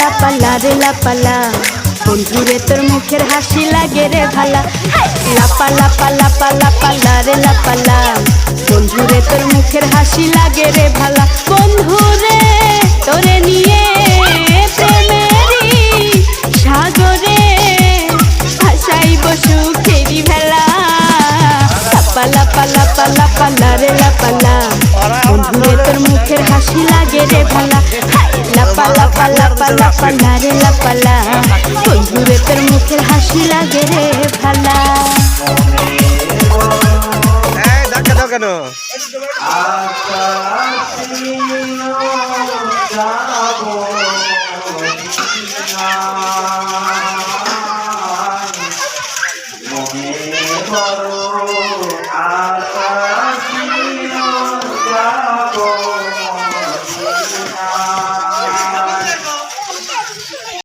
লাপালা রে লাপালা বন্ধুরে তোর মুখের হাসি লাগে রে ভালা। লাপালা রে লাপালা বন্ধুরে তোর মুখের হাসি লাগে রে ভালা। বন্ধুরে তোরে নিয়ে প্রেমেরই সাগরে ভাসাইব সুখেরি ভেলা। লাপালা রে লাপালা বন্ধুরে তোর মুখের হাসি লাগে রে ভালা। লাপালা রে লাপালা বন্ধুরে তোর মুখের হাসি লাগে রে ভালা। ধাক্কা দাও কেন? মনে